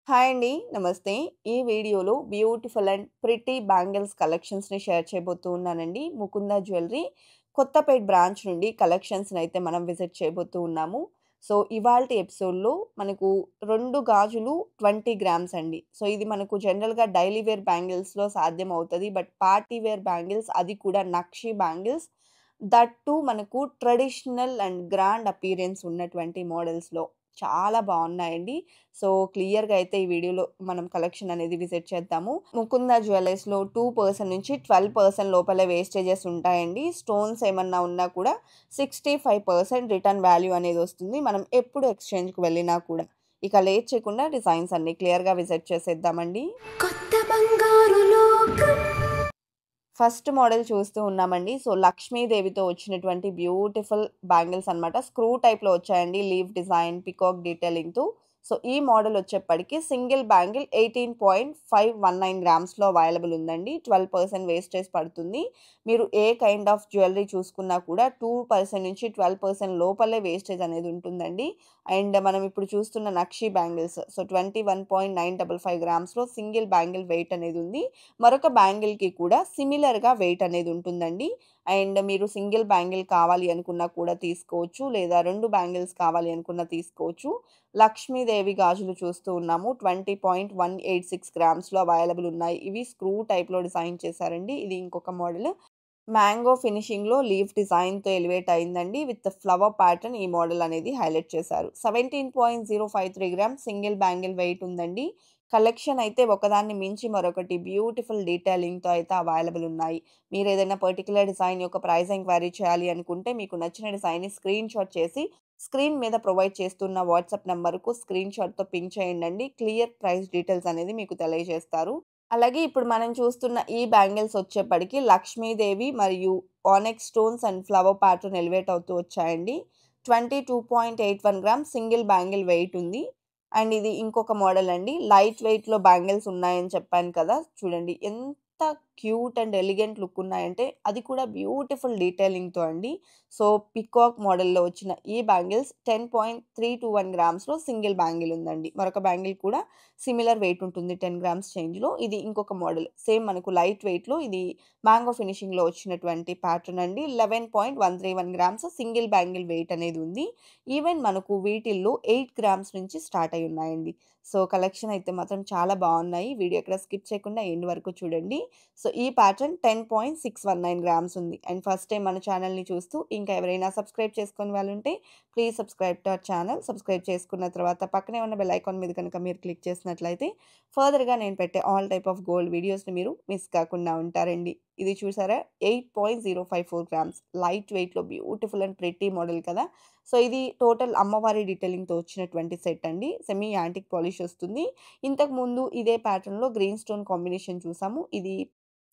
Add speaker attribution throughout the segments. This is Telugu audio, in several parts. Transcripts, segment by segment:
Speaker 1: హాయ్ అండి. నమస్తే. ఈ వీడియోలో బ్యూటిఫుల్ అండ్ ప్రిటీ బ్యాంగిల్స్ కలెక్షన్స్‌ని షేర్ చేయబోతూ ఉన్నానండి. ముకుంద జ్యువెల్లరీ కొత్తపేట్ బ్రాంచ్ నుండి కలెక్షన్స్‌నైతే మనం విజిట్ చేయబోతూ ఉన్నాము. సో, ఇవాల్టి ఎపిసోడ్‌లో మనకు 2 గాజులు 20 గ్రామ్స్ అండి. సో, ఇది మనకు జనరల్‌గా డైలీ వేర్ బ్యాంగిల్స్‌లో సాధ్యమవుతది. బట్ పార్టీ వేర్ బ్యాంగిల్స్ అది కూడా నక్షి బ్యాంగిల్స్ దట్ టూ మనకు ట్రెడిషనల్ అండ్ గ్రాండ్ అపియరెన్స్ ఉన్నటువంటి మోడల్స్‌లో చాలా బావున్నాయండి. సో, క్లియర్‌గా అయితే ఈ వీడియోలో మనం కలెక్షన్ అనేది విజిట్ చేద్దాము. ముకుంద జ్యువెల్లర్స్‌లో 2% నుంచి 12% లోపలే వేస్టేజెస్ ఉంటాయండి. స్టోన్స్ ఏమన్నా ఉన్నా కూడా 65% రిటర్న్ వాల్యూ అనేదొస్తుంది. మనం ఎప్పుడు ఎక్స్‌చేంజ్‌కి వెళ్ళినా కూడా. ఇక లేట్ చేయకుండా డిజైన్స్ అన్నీ క్లియర్‌గా విజిట్ చేసేద్దామండి.
Speaker 2: కొత్త బంగారు లోకం
Speaker 1: ఫస్ట్ మోడల్ చూస్తూ ఉన్నామండి. సో, లక్ష్మీదేవితో వచ్చినటువంటి బ్యూటిఫుల్ బ్యాంగిల్స్ అన్నమాట. స్క్రూ టైప్‌లో వచ్చాయండి. లీఫ్ డిజైన్, పీకాక్ డీటెయిలింగ్‌తో. సో, ఈ మోడల్ వచ్చేప్పటికి సింగిల్ బ్యాంగిల్ 18.519 గ్రామ్స్‌లో అవైలబుల్ ఉందండి. 12% వేస్టేజ్ పడుతుంది. మీరు ఏ కైండ్ ఆఫ్ జ్యువెల్లరీ చూసుకున్నా కూడా 2% నుంచి 12% లోపలే వేస్టేజ్ అనేది ఉంటుందండి. అండ్ మనం ఇప్పుడు చూస్తున్న నక్షి బ్యాంగిల్స్ సో, 21.955 గ్రామ్స్‌లో సింగిల్ బ్యాంగిల్ వెయిట్ అనేది ఉంది. మరొక బ్యాంగిల్‌కి కూడా సిమిలర్‌గా వెయిట్ అనేది ఉంటుందండి. అండ్ మీరు సింగిల్ బ్యాంగిల్ కావాలి అనుకున్నా కూడా తీసుకోవచ్చు. లేదా 2 బ్యాంగిల్స్ కావాలి అనుకున్నా తీసుకోవచ్చు. లక్ష్మీదేవి గాజులు చూస్తూ ఉన్నాము. 20.186 గ్రామ్స్‌లో అవైలబుల్ ఉన్నాయి. ఇవి స్క్రూ టైప్‌లో డిజైన్ చేశారండి. ఇది ఇంకొక మోడల్. మ్యాంగో ఫినిషింగ్‌లో లీఫ్ డిజైన్‌తో ఎలివేట్ అయిందండి. విత్ ఫ్లవర్ ప్యాటర్న్ ఈ మోడల్ అనేది హైలైట్ చేశారు. 17.053 గ్రామ్స్ సింగిల్ బ్యాంగిల్ వెయిట్ ఉందండి. కలెక్షన్ అయితే ఒకదాన్ని మించి మరొకటి బ్యూటిఫుల్ డీటెయిలింగ్‌తో అయితే అవైలబుల్ ఉన్నాయి. మీరేదైనా పర్టిక్యులర్ డిజైన్ యొక్క ప్రైస్ ఎంక్వైరీ చేయాలి అనుకుంటే మీకు నచ్చిన డిజైన్‌ని స్క్రీన్‌షాట్ చేసి స్క్రీన్ మీద ప్రొవైడ్ చేస్తున్న వాట్సాప్ నంబర్‌కు స్క్రీన్‌షాట్‌తో పింగ్ చేయండండి. క్లియర్ ప్రైస్ డీటెయిల్స్ అనేది మీకు తెలియజేస్తారు. అలాగే ఇప్పుడు మనం చూస్తున్న ఈ బ్యాంగిల్స్ వచ్చేప్పటికి లక్ష్మీదేవి మరియు onyx stones and flower pattern elevate అవుతూ వచ్చాయండి. 22.81 గ్రామ్స్ సింగిల్ బ్యాంగిల్ వెయిట్ ఉంది. అండ్ ఇది ఇంకొక మోడల్ అండి. లైట్ వెయిట్‌లో బ్యాంగిల్స్ ఉన్నాయని చెప్పాను కదా! చూడండి ఎంత క్యూట్ అండ్ ఎలిగెంట్ లుక్ ఉన్నాయంటే అది కూడా బ్యూటిఫుల్ డీటెయిలింగ్‌తో అండి. సో, పికాక్ మోడల్‌లో వచ్చిన ఈ బ్యాంగిల్స్ 10.321 గ్రామ్స్‌లో సింగిల్ బ్యాంగిల్ ఉందండి. మరొక బ్యాంగిల్ కూడా సిమిలర్ వెయిట్ ఉంటుంది 10 గ్రామ్స్ చేంజ్‌లో. ఇది ఇంకొక మోడల్. సేమ్ మనకు లైట్ వెయిట్‌లో ఇది మ్యాంగో ఫినిషింగ్‌లో వచ్చినటువంటి ప్యాటర్న్ అండి. 11.131 గ్రామ్స్ సింగిల్ బ్యాంగిల్ వెయిట్ అనేది ఉంది. ఈవెన్ మనకు వీటిల్లో 8 గ్రామ్స్ నుంచి స్టార్ట్ అయ్యి ఉన్నాయండి. సో, కలెక్షన్ అయితే మాత్రం చాలా బావున్నాయి. వీడియో ఎక్కడ స్కిప్ చేయకుండా ఎండ్ వరకు చూడండి. సో, ఈ ప్యాటర్న్ 10.619 గ్రామ్స్ ఉంది. అండ్ ఫస్ట్ టైమ్ మన ఛానెల్‌ని చూస్తూ ఇంకా ఎవరైనా సబ్స్క్రైబ్ చేసుకోని వాళ్ళుంటే please subscribe to our channel. Subscribe చేసుకున్న తర్వాత పక్కనే ఉన్న బెల్ ఐకాన్ మీద కనుక మీరు క్లిక్ చేసినట్లయితే ఫర్దర్‌గా నేను పెట్టే ఆల్ టైప్ ఆఫ్ గోల్డ్ వీడియోస్‌ని మీరు మిస్ కాకుండా ఉంటారండి. ఇది చూసారా 8.054 గ్రామ్స్ లైట్ వెయిట్‌లో బ్యూటిఫుల్ అండ్ ప్రిటీ మోడల్ కదా! సో, ఇది టోటల్ అమ్మవారి డీటెయిలింగ్‌తో వచ్చినటువంటి సెట్ అండి. సెమీ యాంటిక్ పాలిష్ వస్తుంది. ఇంతకుముందు ఇదే ప్యాటర్న్‌లో గ్రీన్ స్టోన్ కాంబినేషన్ చూసాము. ఇది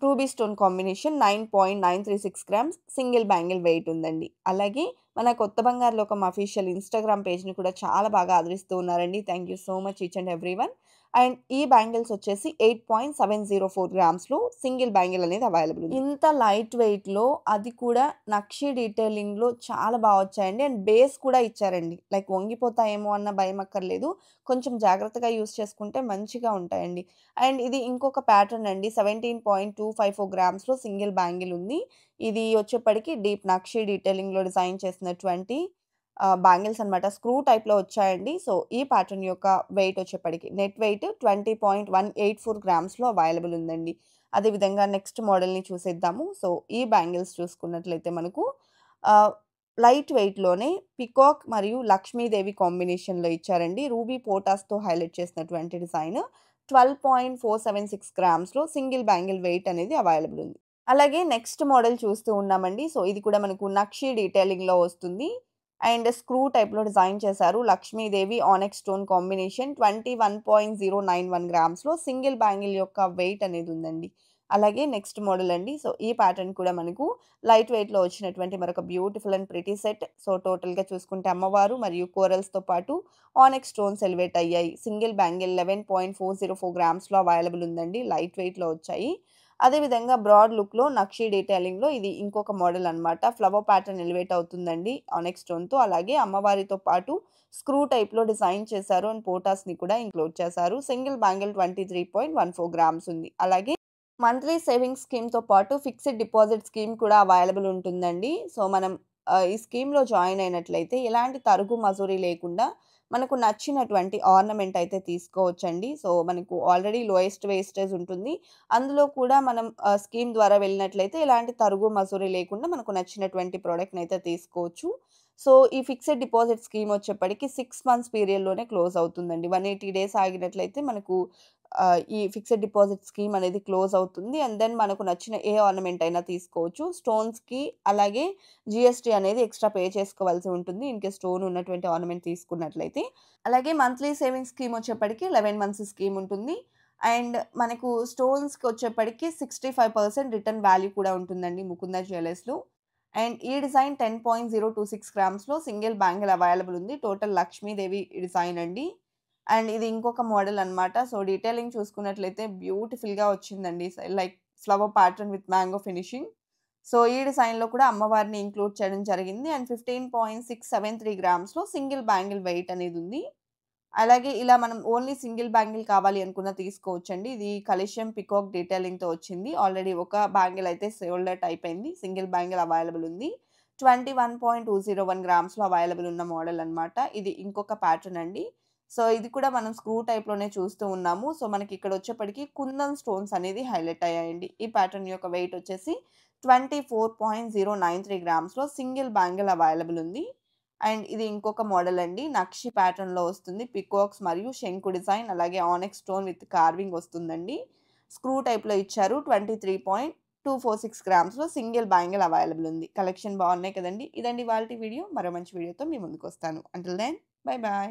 Speaker 1: ruby stone combination 9.936 grams single bangle weight ఉందండి. అలాగే మన కొత్త బంగారు లోకం అఫీషియల్ ఇన్‌స్టాగ్రామ్ పేజ్‌ని కూడా చాలా బాగా ఆదరిస్తూ ఉన్నారండి. Thank you so much each and everyone. And ఈ బ్యాంగిల్స్ వచ్చేసి 8.704 గ్రామ్స్‌లో సింగిల్ బ్యాంగిల్ అనేది అవైలబుల్ ఉంది. ఇంత లైట్ వెయిట్‌లో అది కూడా నక్షి డీటెయిలింగ్‌లో చాలా బా వచ్చాయండి. అండ్ బేస్ కూడా ఇచ్చారండి. లైక్ వంగిపోతాయేమో అన్న భయం అక్కర్లేదు. కొంచెం జాగ్రత్తగా యూజ్ చేసుకుంటే మంచిగా ఉంటాయండి. అండ్ ఇది ఇంకొక ప్యాటర్న్ అండి. 17.254 గ్రామ్స్‌లో సింగిల్ బ్యాంగిల్ ఉంది. ఇది వచ్చేప్పటికి డీప్ నక్షి డీటెయిలింగ్‌లో డిజైన్ చేసినటువంటి బ్యాంగిల్స్ అన్నమాట. స్క్రూ టైప్‌లో వచ్చాయండి. సో, ఈ ప్యాటర్న్ యొక్క వెయిట్ వచ్చేప్పటికి నెట్ వెయిట్ 20.184 గ్రామ్స్‌లో అవైలబుల్ ఉందండి. అదే విధంగా నెక్స్ట్ మోడల్‌ని చూసేద్దాము. సో, ఈ బ్యాంగిల్స్ చూసుకున్నట్లయితే మనకు ఆహ్, లైట్ వెయిట్‌లోనే పికాక్ మరియు లక్ష్మీదేవి కాంబినేషన్‌లో ఇచ్చారండి. రూబీ పోటాస్‌తో హైలైట్ చేసినటువంటి డిజైన్. 12.476 గ్రామ్స్‌లో సింగిల్ బ్యాంగిల్ వెయిట్ అనేది అవైలబుల్ ఉంది. అలాగే నెక్స్ట్ మోడల్ చూస్తూ ఉన్నామండి. సో, ఇది కూడా మనకు నక్షి డీటెయిలింగ్‌లో వస్తుంది. అండ్ స్క్రూ టైప్‌లో డిజైన్ చేశారు. లక్ష్మీదేవి ఆనెక్స్ స్టోన్ కాంబినేషన్ 21.091 గ్రామ్స్‌లో సింగిల్ బ్యాంగిల్ యొక్క వెయిట్ అనేది ఉందండి. అలాగే నెక్స్ట్ మోడల్ అండి. సో, ఈ ప్యాటర్న్ కూడా మనకు లైట్ వెయిట్‌లో వచ్చినటువంటి మరొక beautiful and pretty set. So, టోటల్‌గా చూసుకుంటే అమ్మవారు మరియు కోరల్స్‌తో పాటు ఆనెక్స్ స్టోన్స్ ఎలివేట్ అయ్యాయి. సింగిల్ బ్యాంగిల్ 11.404 గ్రామ్స్‌లో అవైలబుల్ ఉందండి. లైట్ వెయిట్‌లో వచ్చాయి. అదేవిధంగా బ్రాడ్ లుక్‌లో నక్షి డీటెయిలింగ్‌లో ఇది ఇంకొక మోడల్ అన్నమాట. ఫ్లవర్ ప్యాటర్న్ ఎలివేట్ అవుతుందండి ఆనెక్స్ స్టోన్‌తో. అలాగే అమ్మవారితో పాటు స్క్రూ టైప్‌లో డిజైన్ చేశారు. అండ్ పోటాస్‌ని కూడా ఇంక్లూడ్ చేశారు. సింగిల్ బ్యాంగిల్ 23.14 గ్రామ్స్ ఉంది. అలాగే మంత్లీ సేవింగ్స్ స్కీమ్‌తో పాటు ఫిక్స్డ్ డిపాజిట్ స్కీమ్ కూడా అవైలబుల్ ఉంటుందండి. సో, మనం ఈ స్కీమ్‌లో జాయిన్ అయినట్లయితే ఎలాంటి తరుగు మజూరీ లేకుండా మనకు నచ్చినటువంటి ఆర్నమెంట్ అయితే తీసుకోవచ్చండి. సో, మనకు ఆల్రెడీ లోయెస్ట్ వేస్టేజ్ ఉంటుంది. అందులో కూడా మనం స్కీమ్ ద్వారా వెళ్ళినట్లయితే ఎలాంటి తరుగు మజూరీ లేకుండా మనకు నచ్చినటువంటి ప్రొడక్ట్‌నైతే తీసుకోవచ్చు. సో, ఈ ఫిక్స్డ్ డిపాజిట్ స్కీమ్ వచ్చేప్పటికి 6 మంత్స్ పీరియడ్‌లోనే క్లోజ్ అవుతుందండి. 180 డేస్ ఆగినట్లయితే మనకు ఈ ఫిక్స్డ్ డిపాజిట్ స్కీమ్ అనేది క్లోజ్ అవుతుంది. అండ్ దెన్ మనకు నచ్చిన ఏ ఆర్నమెంట్ అయినా తీసుకోవచ్చు. స్టోన్స్‌కి అలాగే జీఎస్టీ అనేది ఎక్స్‌ట్రా పే చేసుకోవాల్సి ఉంటుంది. ఇన్‌కేస్ స్టోన్ ఉన్నటువంటి ఆర్నమెంట్ తీసుకున్నట్లయితే. అలాగే మంత్లీ సేవింగ్స్ స్కీమ్ వచ్చేప్పటికి 11 మంత్స్ స్కీమ్ ఉంటుంది. అండ్ మనకు స్టోన్స్‌కొచ్చేప్పటికి 65% రిటర్న్ వాల్యూ కూడా ఉంటుందండి ముకుంద జ్యువెల్లర్స్‌లో. అండ్ ఈ డిజైన్ 10.026 గ్రామ్స్‌లో సింగిల్ బ్యాంగిల్ అవైలబుల్ ఉంది. టోటల్ లక్ష్మీదేవి డిజైన్ అండి. అండ్ ఇది ఇంకొక మోడల్ అన్నమాట. సో, డీటెయిలింగ్ చూసుకున్నట్లయితే బ్యూటిఫుల్‌గా వచ్చిందండి. Like flower pattern with mango finishing. So, ఈ డిజైన్‌లో కూడా అమ్మవారిని ఇంక్లూడ్ చేయడం జరిగింది. అండ్ 15.673 గ్రామ్స్‌లో సింగిల్ బ్యాంగిల్ వెయిట్ అనేది ఉంది. అలాగే ఇలా మనం ఓన్లీ సింగిల్ బ్యాంగిల్ కావాలి అనుకున్న తీసుకోవచ్చండి. ఇది కలిషియం పికాక్ డీటెయిలింగ్‌తో వచ్చింది. ఆల్రెడీ ఒక బ్యాంగిల్ అయితే సోల్డ్ ఔట్ అయిపోయింది. సింగిల్ బ్యాంగిల్ అవైలబుల్ ఉంది. 21.201 గ్రామ్స్‌లో అవైలబుల్ ఉన్న మోడల్ అన్నమాట. ఇది ఇంకొక ప్యాటర్న్ అండి. సో, ఇది కూడా మనం స్క్రూ టైప్‌లోనే చూస్తూ ఉన్నాము. సో, మనకి ఇక్కడ వచ్చేప్పటికి కుందన్ స్టోన్స్ అనేది హైలైట్ అయ్యాయండి. ఈ ప్యాటర్న్ యొక్క వెయిట్ వచ్చేసి 24.093 గ్రామ్స్‌లో సింగిల్ బ్యాంగిల్ అవైలబుల్ ఉంది. అండ్ ఇది ఇంకొక మోడల్ అండి. నక్షి ప్యాటర్న్‌లో వస్తుంది. పికాక్స్ మరియు శంకు డిజైన్ అలాగే ఆనెక్స్ స్టోన్ విత్ కార్వింగ్ వస్తుందండి. స్క్రూ టైప్‌లో ఇచ్చారు. 23.246 గ్రామ్స్‌లో సింగిల్ బ్యాంగిల్ అవైలబుల్ ఉంది. కలెక్షన్ బాగున్నాయి కదండీ! ఇదండి ఇవాల్టి వీడియో. మరో మంచి వీడియోతో మీ ముందుకొస్తాను. Until then bye by.